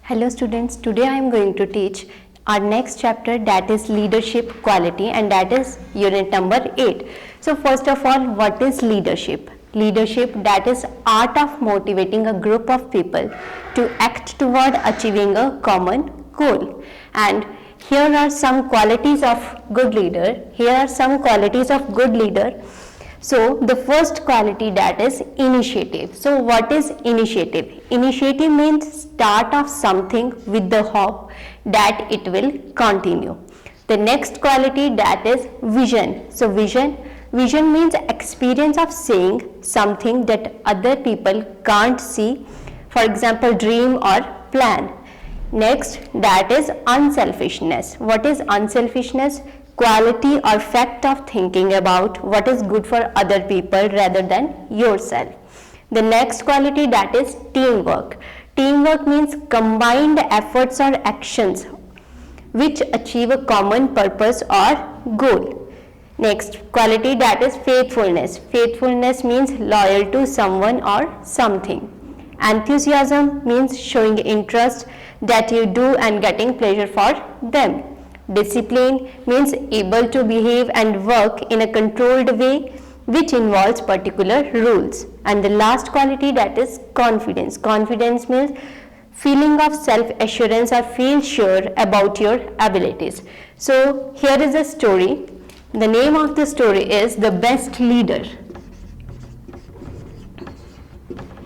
Hello students, today I am going to teach our next chapter, that is leadership quality, and that is unit number 8. So first of all, what is leadership? Leadership, that is art of motivating a group of people to act toward achieving a common goal. And here are some qualities of good leader. So the first quality, that is initiative. So what is initiative? Initiative means start of something with the hope that it will continue. The next quality, that is vision. So vision means experience of seeing something that other people can't see, for example dream or plan. Next, that is unselfishness. What is unselfishness? Quality or fact of thinking about what is good for other people rather than yourself. The next quality, that is teamwork. Teamwork means combined efforts or actions which achieve a common purpose or goal. Next quality, that is faithfulness. Faithfulness means loyal to someone or something. Enthusiasm means showing interest that you do and getting pleasure for them. Discipline means able to behave and work in a controlled way which involves particular rules. And the last quality, that is confidence. Confidence means feeling of self-assurance or feel sure about your abilities. So here is a story. The name of the story is The Best Leader.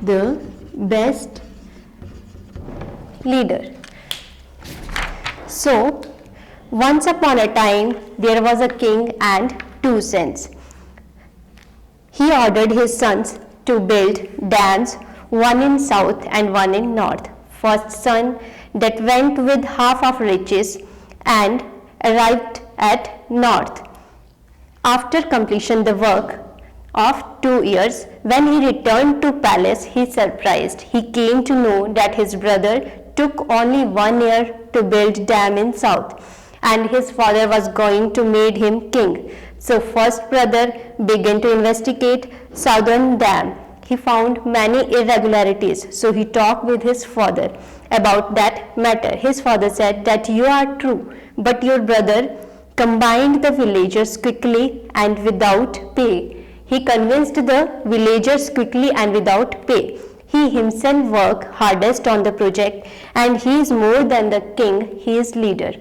The Best Leader. So once upon a time, there was a king and two sons. He ordered his sons to build dams, one in south and one in north. First son that went with half of riches and arrived at north. After completion the work of 2 years, when he returned to palace, he surprised. He came to know that his brother took only 1 year to build dam in south, and his father was going to make him king. So first brother began to investigate southern dam. He found many irregularities, so he talked with his father about that matter. His father said that you are true, but your brother combined the villagers quickly and without pay. He convinced the villagers quickly and without pay. He himself worked hardest on the project, and he is more than the king, he is leader.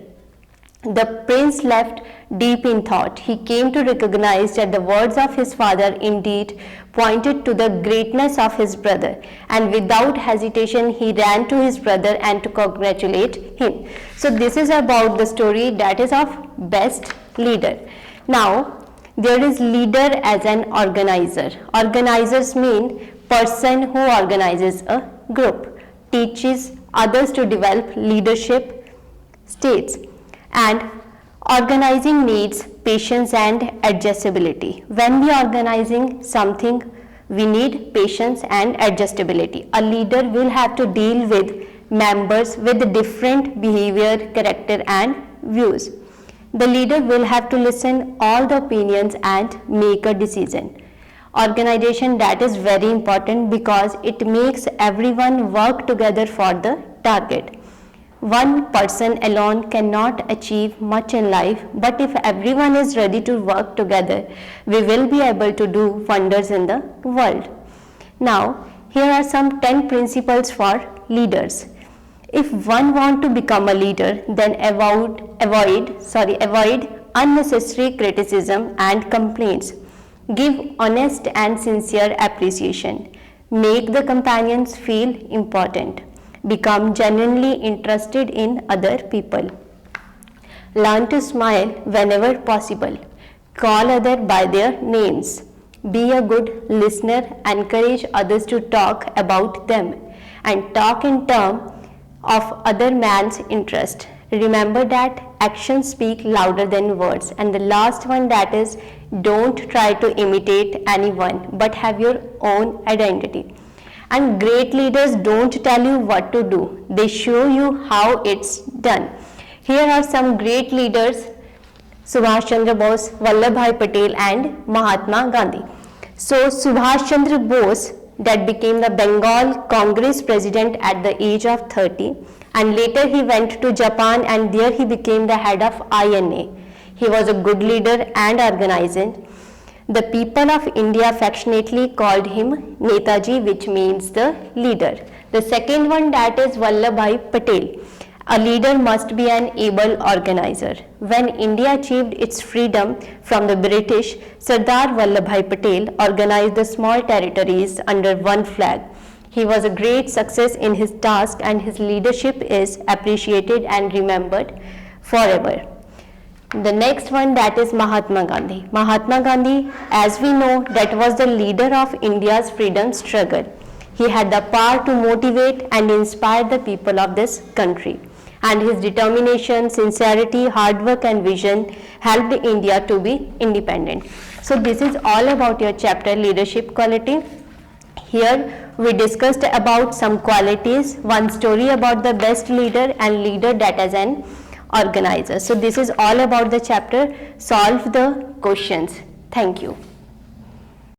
The prince left deep in thought. He came to recognize that the words of his father indeed pointed to the greatness of his brother, and without hesitation he ran to his brother and to congratulate him. So this is about the story, that is of best leader. Now there is leader as an organizer. Organizers mean person who organizes a group, teaches others to develop leadership states. And organizing needs patience and adjustability. When we are organizing something, we need patience and adjustability. A leader will have to deal with members with different behavior, character and views. The leader will have to listen all the opinions and make a decision. Organization, that is very important because it makes everyone work together for the target. One person alone cannot achieve much in life, but if everyone is ready to work together, we will be able to do wonders in the world. Now, here are some 10 principles for leaders. If one wants to become a leader, then avoid unnecessary criticism and complaints. Give honest and sincere appreciation. Make the companions feel important. Become genuinely interested in other people. Learn to smile whenever possible. Call others by their names. Be a good listener. Encourage others to talk about them and talk in terms of other man's interest. Remember that actions speak louder than words. And the last one, that is don't try to imitate anyone but have your own identity. And great leaders don't tell you what to do, they show you how it's done. Here are some great leaders: Subhash Chandra Bose, Vallabhbhai Patel and Mahatma Gandhi. So Subhash Chandra Bose that became the Bengal Congress president at the age of 30, and later he went to Japan and there he became the head of INA. He was a good leader and organizer. The people of India affectionately called him Netaji, which means the leader. The second one, that is Vallabhbhai Patel. A leader must be an able organizer. When India achieved its freedom from the British, Sardar Vallabhbhai Patel organized the small territories under one flag. He was a great success in his task and his leadership is appreciated and remembered forever. The next one, that is Mahatma Gandhi. Mahatma Gandhi, as we know, that was the leader of India's freedom struggle. He had the power to motivate and inspire the people of this country. And his determination, sincerity, hard work and vision helped India to be independent. So this is all about your chapter leadership quality. Here we discussed about some qualities, one story about the best leader and leader that is an organizer. So this is all about the chapter. Solve the questions. Thank you.